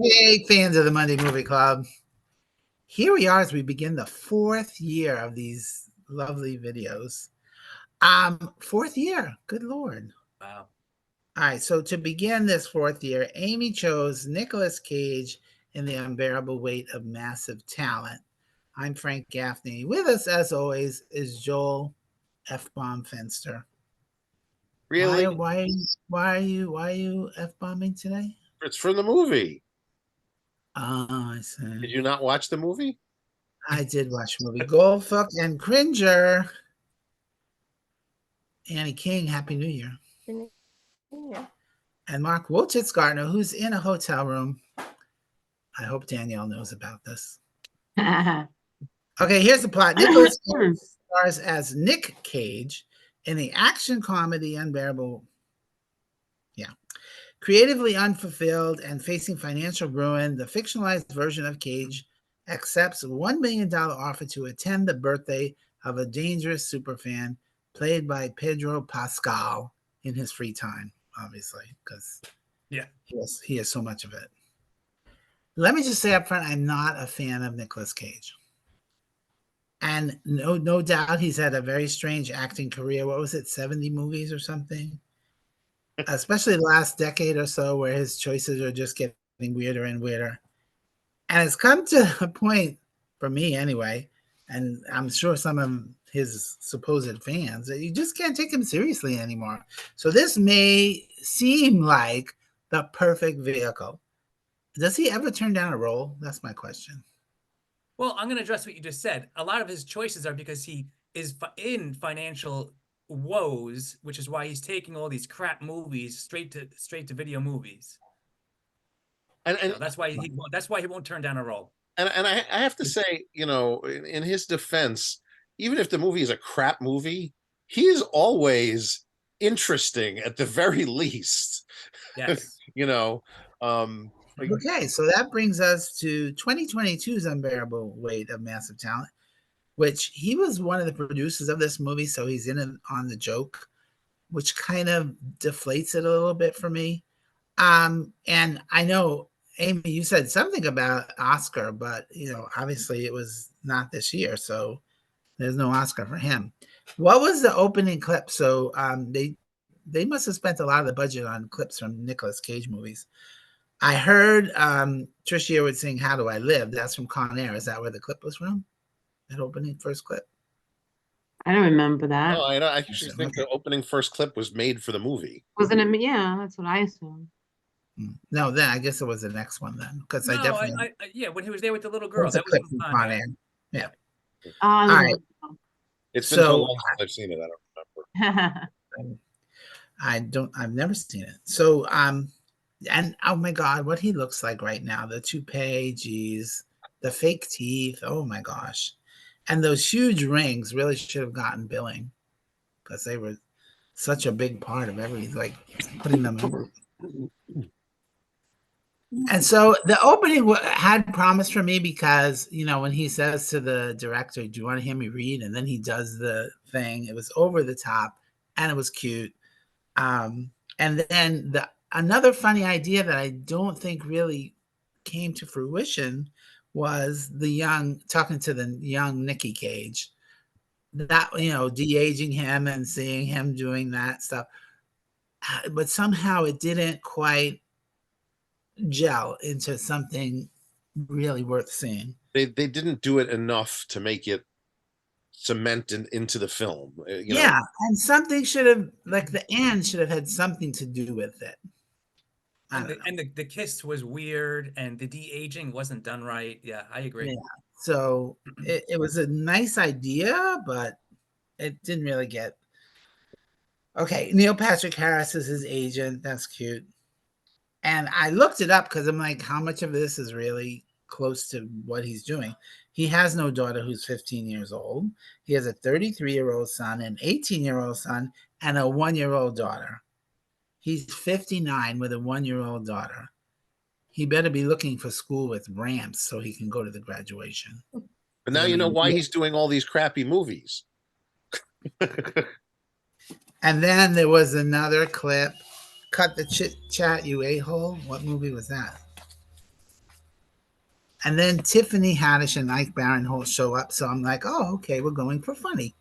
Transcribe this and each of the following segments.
Hey, fans of the Monday Movie Club. Here we are as we begin the fourth year of these lovely videos. Fourth year. Good Lord. Wow. All right, so to begin this fourth year, Amy chose Nicolas Cage in The Unbearable Weight of Massive Talent. I'm Frank Gaffney. With us, as always, is Joel F-Bomb Fenster. Really? Why are you F-bombing today? It's from the movie. Oh, I see. Did you not watch the movie? I did watch the movie. Goldfuck and Cringer. Annie King, Happy New Year. Yeah. And Mark Woltitz-Gardner, who's in a hotel room. I hope Danielle knows about this. Okay, here's the plot. Nicolas Cage stars as Nick Cage in the action comedy Unbearable. Yeah. Creatively unfulfilled and facing financial ruin, the fictionalized version of Cage accepts a $1 million offer to attend the birthday of a dangerous superfan played by Pedro Pascal in his free time, obviously, because he has so much of it. Let me just say up front, I'm not a fan of Nicolas Cage. And no doubt he's had a very strange acting career. What was it, 70 movies or something? Especially the last decade or so, where his choices are just getting weirder and weirder. And it's come to a point, for me anyway, and I'm sure some of his supposed fans, that you just can't take him seriously anymore. So this may seem like the perfect vehicle. Does he ever turn down a role? That's my question. Well, I'm going to address what you just said. A lot of his choices are because he is in financial woes, which is why he's taking all these crap movies straight to video movies. And so that's why he won't turn down a role. And I have to say, in his defense, even if the movie is a crap movie, he is always interesting at the very least. Yes. Okay, so that brings us to 2022's Unbearable Weight of Massive Talent, which he was one of the producers of this movie, so he's in it on the joke, which kind of deflates it a little bit for me. And I know, Amy, you said something about Oscar, but obviously it was not this year, so there's no Oscar for him. What was the opening clip? So they must have spent a lot of the budget on clips from Nicolas Cage movies. I heard Trish Yearwood sing "How Do I Live." That's from Con Air. Is that where the clip was from? That opening first clip? I don't remember that. Oh, I actually think the opening first clip was made for the movie. Wasn't it? Yeah, that's what I assumed. No, then I guess it was the next one then, because I definitely when he was there with the little girl, that was from Con Air. Yeah. All right. It's been so long since I've seen it. I don't remember. I've never seen it. So and oh my God, what he looks like right now, the toupee, geez, the fake teeth, oh my gosh. And those huge rings really should have gotten billing because they were such a big part of like putting them over. And so the opening had promise for me because, when he says to the director, "Do you want to hear me read?" And then he does the thing, it was over the top and it was cute. And then another funny idea that I don't think really came to fruition was talking to the young Nicky Cage. That, de-aging him and seeing him doing that stuff. But somehow it didn't quite gel into something really worth seeing. They didn't do it enough to make it cement into the film. And something should have, like the end should have had something to do with it. And the kiss was weird, and the de-aging wasn't done right. Yeah, I agree. Yeah. So it was a nice idea, but it didn't really get. Okay, Neil Patrick Harris is his agent. That's cute. And I looked it up because I'm like, how much of this is really close to what he's doing? He has no daughter who's 15 years old. He has a 33-year-old son, an 18-year-old son, and a 1-year-old daughter. He's 59 with a 1-year-old daughter. He better be looking for school with ramps so he can go to the graduation. But now you know why he's doing all these crappy movies. And then there was another clip. Cut the chit chat, you a-hole. What movie was that? And then Tiffany Haddish and Ike Barinholtz show up. So I'm like, oh, okay, we're going for funny.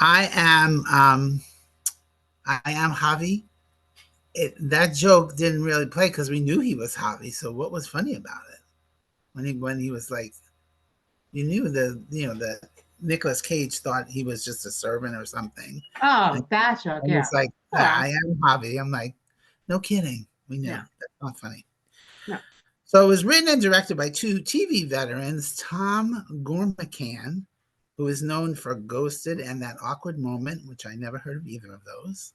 I am Javi. That joke didn't really play because we knew he was Javi. So what was funny about it? When he was like, you knew that Nicolas Cage thought he was just a servant or something. Oh, that joke, And yeah. it's like, I am Javi. I'm like, no kidding. We know. Yeah. That's not funny. No. So it was written and directed by two TV veterans, Tom Gormican, who is known for Ghosted and That Awkward Moment, which I never heard of either of those,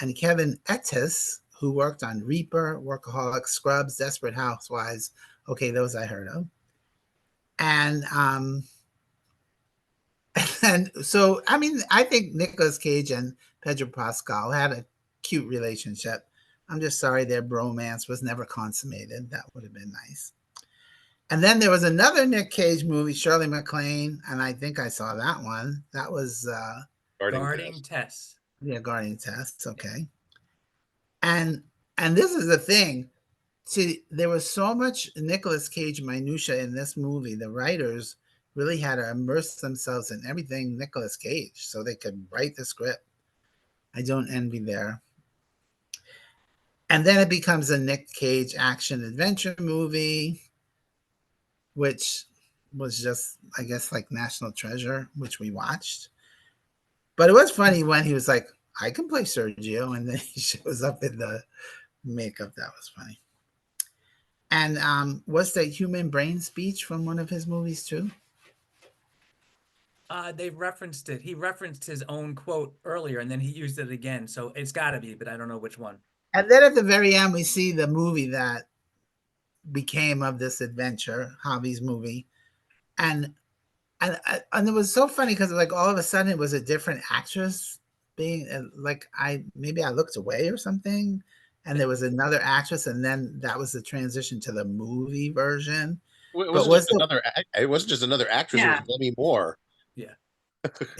and Kevin Ettis, who worked on Reaper, Workaholics, Scrubs, Desperate Housewives. Okay, those I heard of. And and so, I mean, I think Nicolas Cage and Pedro Pascal had a cute relationship. I'm just sorry their bromance was never consummated. That would have been nice. And then there was another Nick Cage movie, Shirley MacLaine, and I think I saw that one. That was Guarding Tess. Yeah, Guarding Test. Okay. And this is the thing. See, there was so much Nicolas Cage minutia in this movie. The writers really had to immerse themselves in everything Nicolas Cage so they could write the script. I don't envy there. And then it becomes a Nick Cage action adventure movie, which was just, I guess, like National Treasure, which we watched. But it was funny when he was like, I can play Sergio, and then he shows up in the makeup. That was funny. And was the human brain speech from one of his movies too? They referenced it. He referenced his own quote earlier, and then he used it again. So it's got to be, but I don't know which one. And then at the very end, we see the movie that became of this adventure, Javi's movie, and it was so funny because like all of a sudden it was a different actress being like maybe I looked away or something, and there was another actress, and then that was the transition to the movie version. It wasn't just another actress. Yeah. It was Demi Moore. Yeah.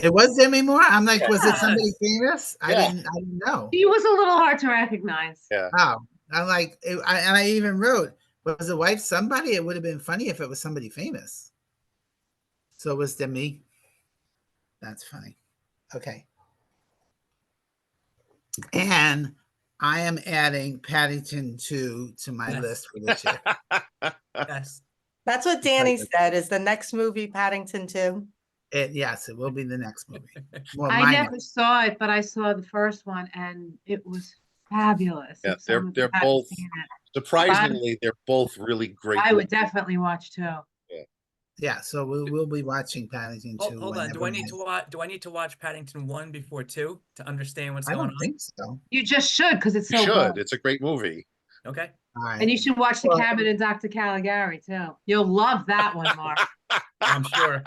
It was Demi Moore. I'm like, was it Yes. somebody famous? I Yeah. didn't know. He was a little hard to recognize. Yeah. Oh, I'm like, and I even wrote, was the wife somebody? It would have been funny if it was somebody famous. So it was Demi. That's funny. Okay. And I am adding Paddington 2 to my Yes. list for this year. Yes. That's what Danny said. Is the next movie Paddington 2? Yes, it will be the next movie. Well, I my never next. saw it, but I saw the first one, and it was fabulous. Yeah, If some of you they're haven't both seen it, surprisingly they're both really great. I would definitely watch too. Yeah, so we'll be watching Paddington 2. Hold on. Do I need to watch Paddington 1 before 2 to understand what's I going don't on? think so. You just should, because it's You so should. good. It's a great movie. Okay. All right. And you should watch The Well- Cabin in Dr. Caligari too. You'll love that one, Mark. I'm sure.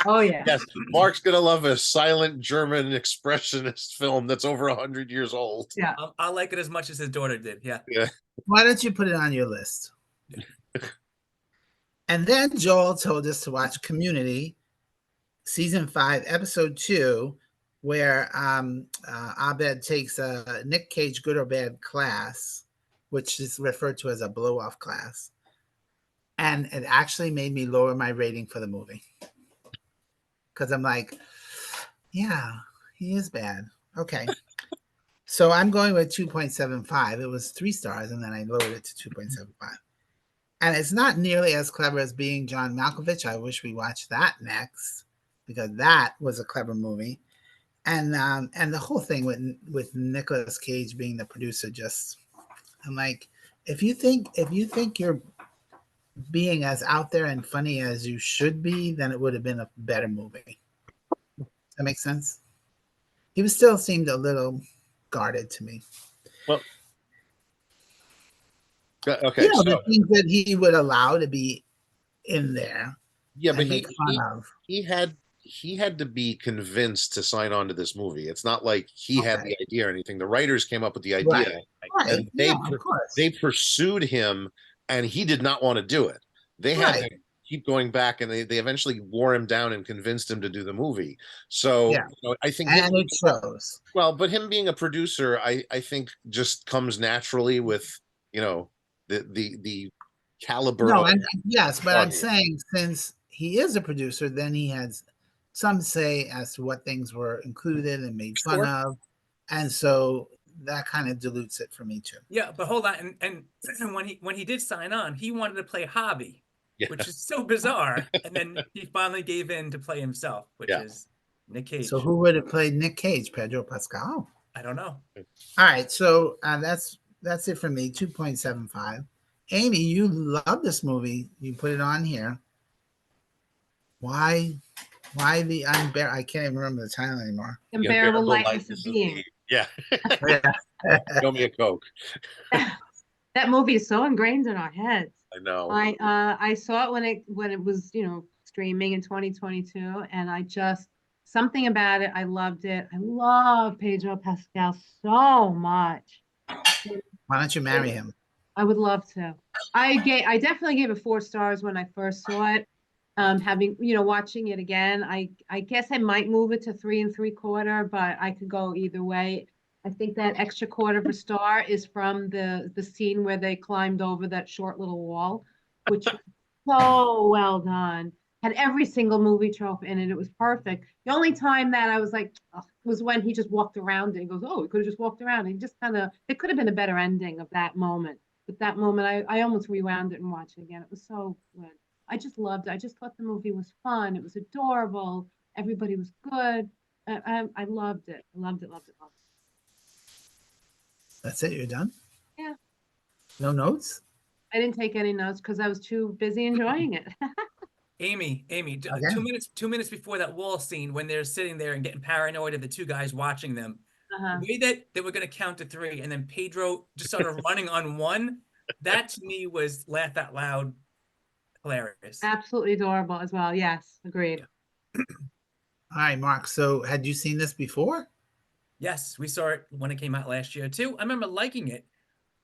Oh yeah. Yes, Mark's gonna love a silent German expressionist film that's over 100 years old. Yeah. I'll like it as much as his daughter did. Yeah. Why don't you put it on your list? And then Joel told us to watch Community, season 5, episode 2, where Abed takes a Nick Cage good or bad class, which is referred to as a blow-off class. And it actually made me lower my rating for the movie. Because I'm like, yeah, he is bad. Okay. So I'm going with 2.75. It was 3 stars, and then I lowered it to 2.75. And it's not nearly as clever as Being John Malkovich. I wish we watched that next, because that was a clever movie. And the whole thing with Nicolas Cage being the producer, just I'm like, if you think you're being as out there and funny as you should be, then it would have been a better movie. That makes sense? He was still seemed a little guarded to me. Well, okay. You know, So, the things that he would allow to be in there. yeah, but and make fun of. he had to be convinced to sign on to this movie. It's not like he had the idea or anything. The writers came up with the idea, Right. and Of course. they pursued him, and he did not want to do it. They had to keep going back, and they eventually wore him down and convinced him to do the movie. So I think and it shows. Well, but him being a producer, I think just comes naturally with the caliber No, of yes, but I'm audience. saying since he is a producer, then he has some say as to what things were included and made fun Sure. of, and so that kind of dilutes it for me too. Yeah, but hold on, and when he did sign on, he wanted to play Hobby, Yeah. which is so bizarre, and then he finally gave in to play himself, which Yeah. is Nick Cage. So who would have played Nick Cage? Pedro Pascal. I don't know. All right, so that's it for me. 2.75. Amy, you love this movie. You put it on here. Why? Why the unbearable? I can't even remember the title anymore. The Unbearable lightness of being. Yeah. Yeah. Show me a Coke. That movie is so ingrained in our heads. I know. I saw it when it was, streaming in 2022, and I just something about it. I loved it. I love Pedro Pascal so much. Why don't you marry him? I would love to. I definitely gave it 4 stars when I first saw it. Having, watching it again, I guess I might move it to 3 3/4, but I could go either way. I think that extra quarter of a star is from the scene where they climbed over that short little wall, which was so well done. Had every single movie trope in it. It was perfect. The only time that I was like, ugh, was when he just walked around it and goes, "Oh, he could have just walked around." And just kind of, it could have been a better ending of that moment. But that moment, I almost rewound it and watched it again. It was so good. I just loved it. I just thought the movie was fun. It was adorable. Everybody was good. I loved it. Loved it. Loved it. Loved That's it. You're done. it. Yeah. No notes. I didn't take any notes because I was too busy enjoying it. Amy, Okay. 2 minutes before that wall scene, when they're sitting there and getting paranoid of the two guys watching them, Uh-huh. the way that they were going to count to 3, and then Pedro just started running on 1, that to me was laugh out loud hilarious. Absolutely adorable as well. Yes, agreed. All right, Mark. So had you seen this before? Yes, we saw it when it came out last year too. I remember liking it,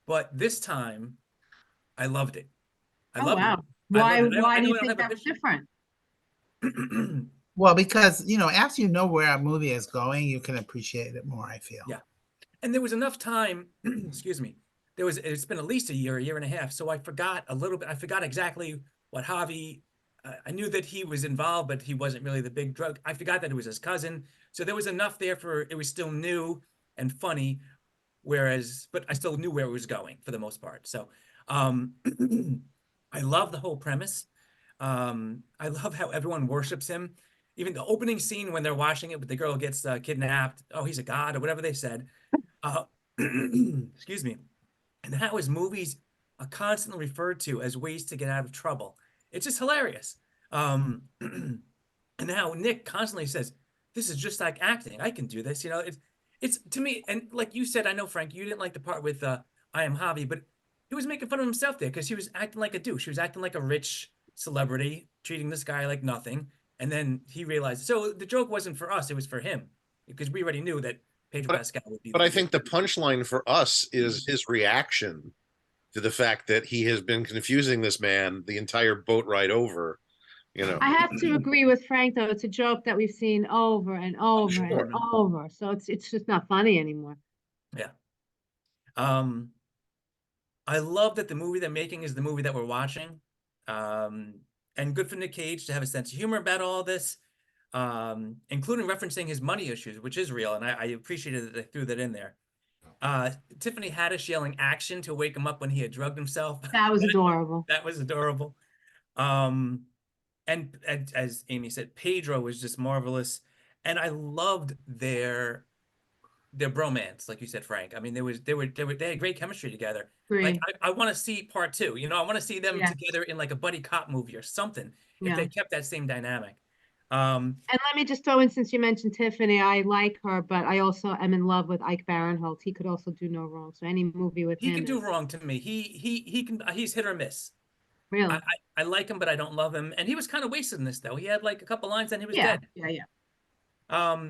but this time I loved it. I Oh loved wow. it. Why I why do know you I don't think have a that's picture. different? Well, because after you know where a movie is going, you can appreciate it more. I feel. Yeah. And there was enough time, excuse me. It's been at least a year and a half. So I forgot a little bit. I forgot exactly what Javi, I knew that he was involved, but he wasn't really the big drug. I forgot that it was his cousin. So there was enough there for, it was still new and funny. But I still knew where it was going for the most part. So, I love the whole premise. I love how everyone worships him. Even the opening scene when they're watching it, but the girl gets kidnapped. Oh, he's a god or whatever they said. Excuse me. And how his movies are constantly referred to as ways to get out of trouble. It's just hilarious. And how Nick constantly says, "This is just like acting. I can do this." It's to me, and like you said, I know Frank, you didn't like the part with I am Javi, but he was making fun of himself there because he was acting like a douche. He was acting like a rich celebrity, treating this guy like nothing. And then he realized, so the joke wasn't for us, it was for him. Because we already knew that Pedro Pascal would be But I think the punchline for us is his reaction to the fact that he has been confusing this man the entire boat ride over. I have to agree with Frank though. It's a joke that we've seen over and over and Sure. over. So it's just not funny anymore. Yeah. I love that the movie they're making is the movie that we're watching. And good for Nick Cage to have a sense of humor about all this, including referencing his money issues, which is real. And I appreciated that they threw that in there. Tiffany Haddish yelling action to wake him up when he had drugged himself. That was adorable. That was adorable. And as Amy said, Pedro was just marvelous. And I loved their bromance, like you said, Frank. I mean, they had great chemistry together. Like Agree. I want to see part 2. I want to see them Yes. together in like a buddy cop movie or something. If Yeah. they kept that same dynamic. And let me just throw in, since you mentioned Tiffany, I like her, but I also am in love with Ike Barinholtz. He could also do no wrong. So any movie with He him can do is wrong to me. He's hit or miss. really. I like him, but I don't love him. And he was kind of wasted in this though. He had like a couple lines and he was Yeah, dead. yeah.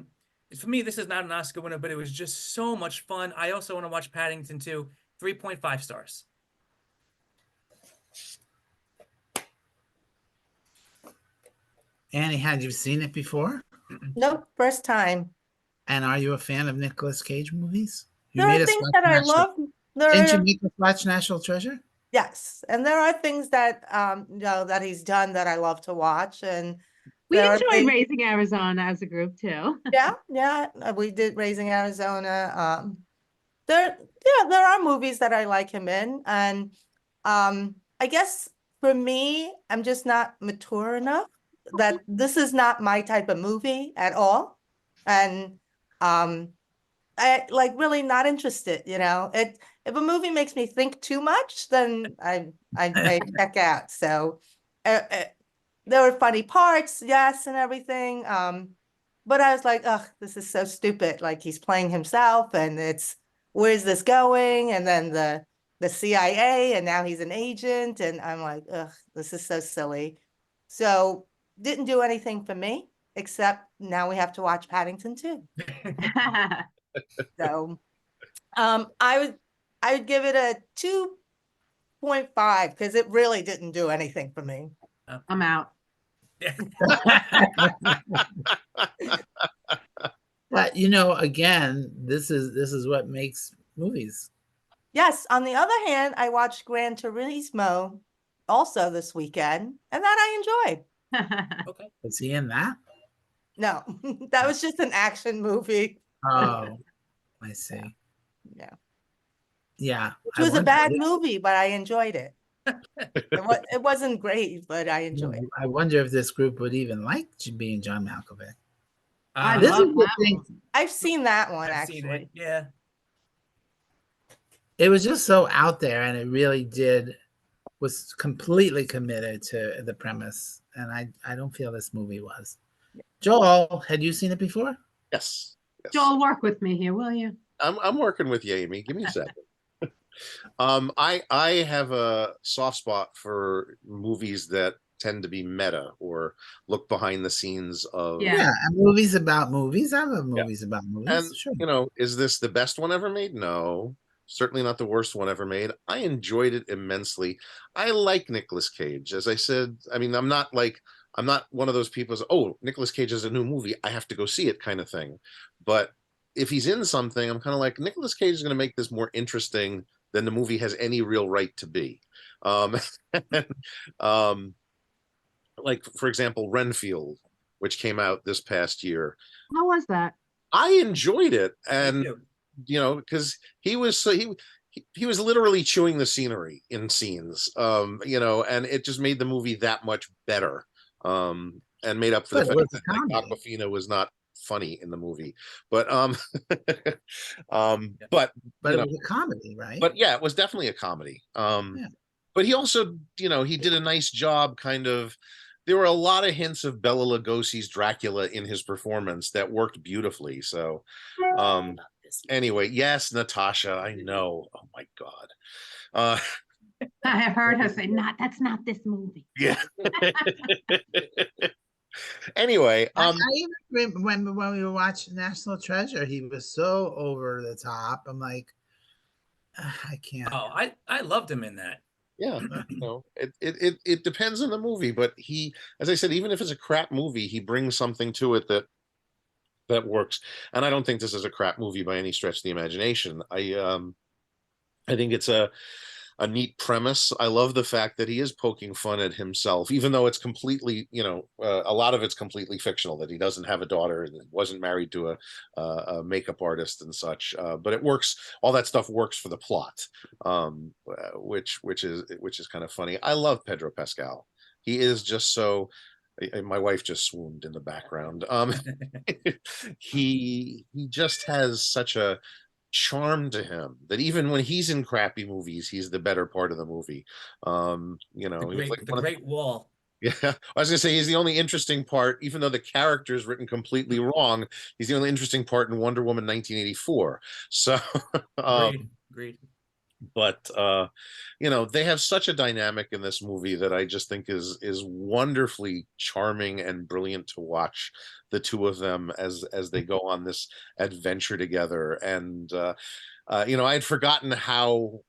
For me, this is not an Oscar winner, but it was just so much fun. I also want to watch Paddington 2, 3.5 stars. Annie, had you seen it before? Nope, first time. And are you a fan of Nicolas Cage movies? You There made are us things watch that I National. love. There Didn't you are, make us watch National Treasure? Yes, and there are things that that he's done that I love to watch, and We there are enjoyed things, Raising Arizona as a group too. yeah, we did Raising Arizona. There are movies that I like him in, and I guess for me, I'm just not mature enough that this is not my type of movie at all, and I like really not interested, you know. If a movie makes me think too much, then I check out. So there were funny parts, yes, and everything. But I was like, ugh, this is so stupid. Like he's playing himself, and it's where's this going? And then the CIA, and now he's an agent, and I'm like, ugh, this is so silly. So didn't do anything for me, except now we have to watch Paddington 2. So I would give it a 2.5 because it really didn't do anything for me. I'm out. But you know, again, this is what makes movies. Yes, on the other hand, I watched Gran Turismo also this weekend, and that I enjoyed. Okay. Was he in that? No, that was just an action movie. Oh, I see. Yeah. Yeah. Which was a bad movie, but I enjoyed it. It wasn't great, but I enjoyed it. I wonder if this group would even like being John Malkovich. I This love is the that thing. one. I've seen that one I've seen it. actually. Yeah. It was just so out there, and it really was completely committed to the premise. And I don't feel this movie was. Joel, had you seen it before? Yes. Joel, work with me here, will you? I'm working with you, Amy. Give me a second. I have a soft spot for movies that tend to be meta or look behind the scenes of. Yeah. And movies about movies. I love movies about movies. And Sure. you know, is this the best one ever made? No, certainly not the worst one ever made. I enjoyed it immensely. I like Nicolas Cage. As I said, I mean, I'm not one of those people who's, oh, Nicolas Cage has a new movie, I have to go see it kind of thing. But if he's in something, I'm kind of like, Nicolas Cage is going to make this more interesting than the movie has any real right to be. Um, like, for example, Renfield, which came out this past year. How was that? I enjoyed it, and you know, because he was literally chewing the scenery in scenes, you know, and it just made the movie that much better, and made up for the fact that like, Aquafina was not funny in the movie, but but it was a comedy, right? But yeah, it was definitely a comedy. But he also, you know, he did a nice job kind of. There were a lot of hints of Bela Lugosi's Dracula in his performance that worked beautifully. So, anyway, yes, Natasha, I know. Oh my God. I have heard her say, that's not this movie. Yeah. Anyway, I even remember when we were watching National Treasure, he was so over the top. I'm like, I can't. Oh, I loved him in that. Yeah, you know, it depends on the movie, but he, as I said, even if it's a crap movie, he brings something to it that works. And I don't think this is a crap movie by any stretch of the imagination. I think it's a neat premise. I love the fact that he is poking fun at himself, even though it's completely, you know, a lot of it's completely fictional, that he doesn't have a daughter and wasn't married to a makeup artist and such. But it works. All that stuff works for the plot, which is kind of funny. I love Pedro Pascal. He is just so. My wife just swooned in the background. He just has such a charm to him that even when he's in crappy movies, he's the better part of the movie. You know, the Great Wall. Yeah, I was gonna say he's the only interesting part, even though the character is written completely wrong. He's the only interesting part in Wonder Woman 1984. So, Agreed. But you know, they have such a dynamic in this movie that I just think is wonderfully charming and brilliant to watch the two of them as they go on this adventure together. And you know, I had forgotten how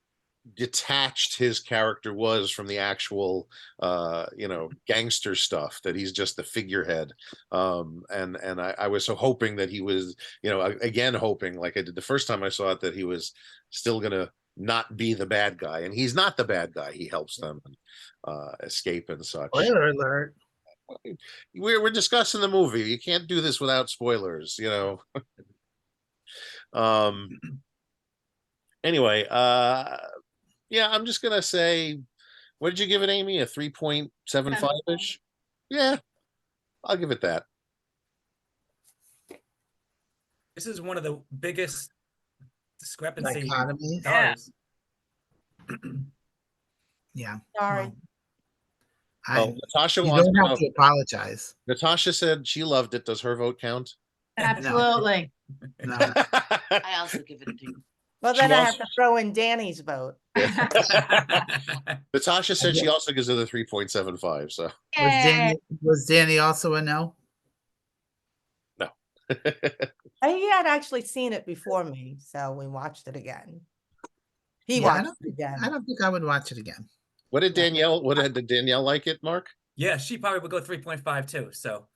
detached his character was from the actual you know, gangster stuff, that he's just the figurehead. And I was so hoping that he was, you know, again hoping, like I did the first time I saw it, that he was still gonna not be the bad guy, and he's not the bad guy. He helps them escape and such. Spoiler alert. We're discussing the movie. You can't do this without spoilers, you know. Anyway, yeah, I'm just gonna say, what did you give it, Amy? A 3.75-ish? Yeah, I'll give it that. This is one of the biggest discrepancy Dichotomy. stars. Yeah. Sorry. Well, Natasha you wants don't to have to apologize. Natasha said she loved it. Does her vote count? Absolutely. No. I also give it a 3. Well, She then I also- have to throw in Danny's vote. Natasha said she also gives it a 3.75. So Was Danny also a no? no. He had actually seen it before me, so we watched it again. He Yeah, watched it again. I don't think I would watch it again. What did Danielle? Did Danielle like it, Mark? Yeah, she probably would go 3.5 too. So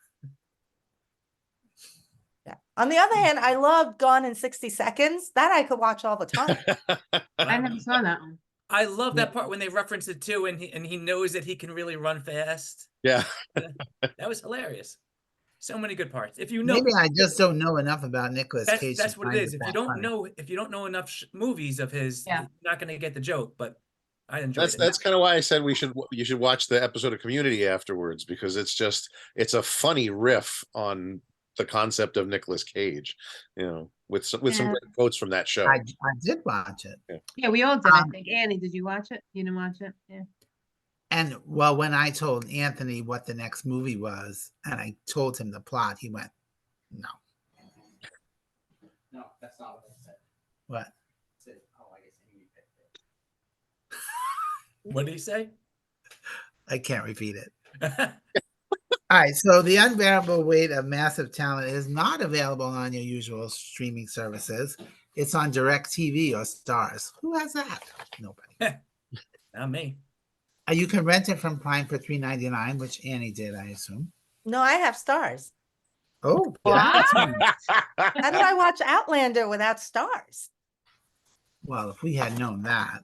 Yeah. On the other hand, I loved Gone in 60 Seconds. That I could watch all the time. I never saw that one. I love that part when they reference it too, and he knows that he can really run fast. Yeah. That was hilarious. So many good parts. If you know, Maybe I just don't know enough about Nicolas Cage. that's to what it find is. If you that don't funny. know, enough movies of his, Yeah. you're not going to get the joke. But I enjoyed it. That's kind of why I said you should watch the episode of Community afterwards, because it's a funny riff on the concept of Nicolas Cage, you know, with some great quotes from that show. I did watch it. Yeah, we all did, I think. Annie, did you watch it? You didn't watch it? Yeah. And well, when I told Anthony what the next movie was, and I told him the plot, he went, "No." No, that's not what I said. What? I said, oh, I guess Amy picked it. What did he say? I can't repeat it. All right, so The Unbearable Weight of Massive Talent is not available on your usual streaming services. It's on DirecTV or Stars. Who has that? Nobody. Not me. You can rent it from Prime for $3.99, which Annie did, I assume. No, I have stars. Oh, What? How do I watch Outlander without stars? well, if we had known that.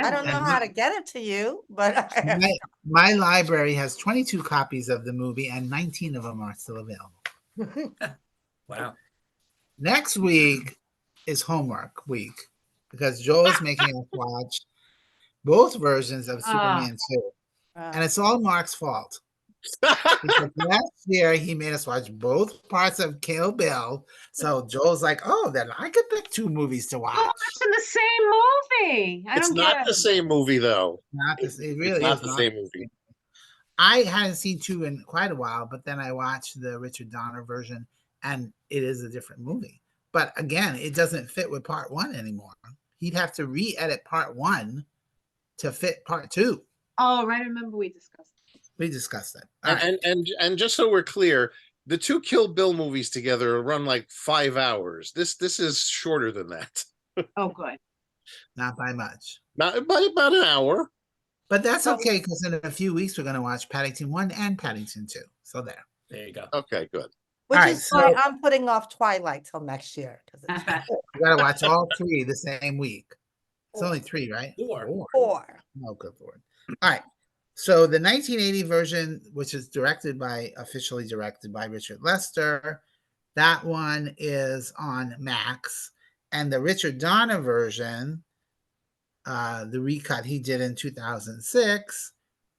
I don't know how to get it to you, but I have My library has 22 copies of the movie, and 19 of them are still available. Wow. Next week is homework week because Joel's making us watch both versions of Superman 2. And it's all Mark's fault. Because last year he made us watch both parts of Kill Bill. So Joel's like, oh, then I could pick 2 movies to watch. Oh, it's in the same movie. I It's don't not get the it. same movie, though. It really It's not is the not. same movie. I hadn't seen 2 in quite a while, but then I watched the Richard Donner version, and it is a different movie. But again, it doesn't fit with part 1 anymore. He'd have to re-edit part 1 to fit part 2. Oh, right. I remember we discussed it. We discussed that. All right. And just so we're clear, the 2 Kill Bill movies together run like 5 hours. This is shorter than that. Oh, good. Not by much. Not by about an hour. But that's okay, because in a few weeks we're going to watch Paddington 1 and Paddington 2. So there. There you go. Okay, good. which All right, is why so- I'm putting off Twilight till next year. 'Cause it's You got to watch all 3 the same week. It's only 3, right? 4. 4. Oh, good Lord. All right. So the 1980 version, which is officially directed by Richard Lester, that one is on Max. And the Richard Donner version, the recut he did in 2006,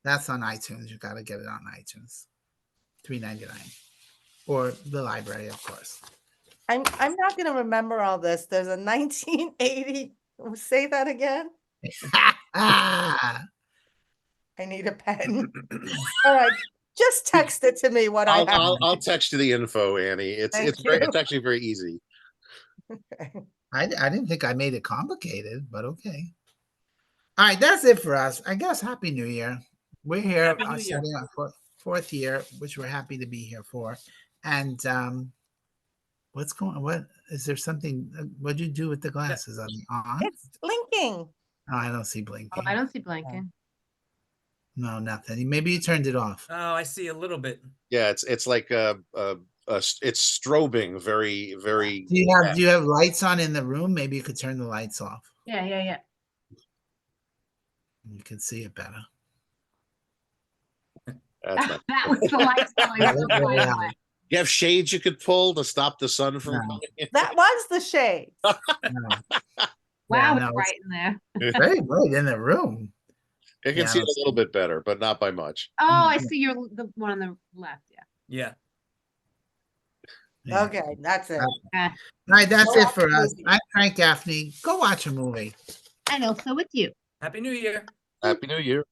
that's on iTunes. You got to get it on iTunes. $3.99. Or the library, of course. I'm not going to remember all this. There's a 1980. Say that again. I need a pen. All right, just text it to me what I have. I'll text you the info, Annie. It's Thank it's you. actually very easy. I didn't think I made it complicated, but okay. All right, that's it for us. I guess Happy New Year. We're here Happy New Year. starting our fourth year, which we're happy to be here for. And what's going on? What is there something? What'd you do with the glasses? Are they on? It's blinking. Oh, I don't see blinking. Oh, I don't see blinking. No, nothing. Maybe you turned it off. Oh, I see a little bit. Yeah, it's like it's strobing very, very. Do you have lights on in the room? Maybe you could turn the lights off. Yeah. You can see it better. That's not. That was the lights going up, by the way. You have shades you could pull to stop the sun from No. coming in. That was the shade. No. Wow, no, it's bright in there. it's very bright in the room. You can Yeah, see it that's- a little bit better, but not by much. Oh, I see you're the one on the left, yeah. Yeah. Yeah. Okay, that's it. All right, that's Go it watch for a us. movie. I'm Frank Gaffney. Go watch a movie. And also with you. Happy New Year. Happy New Year.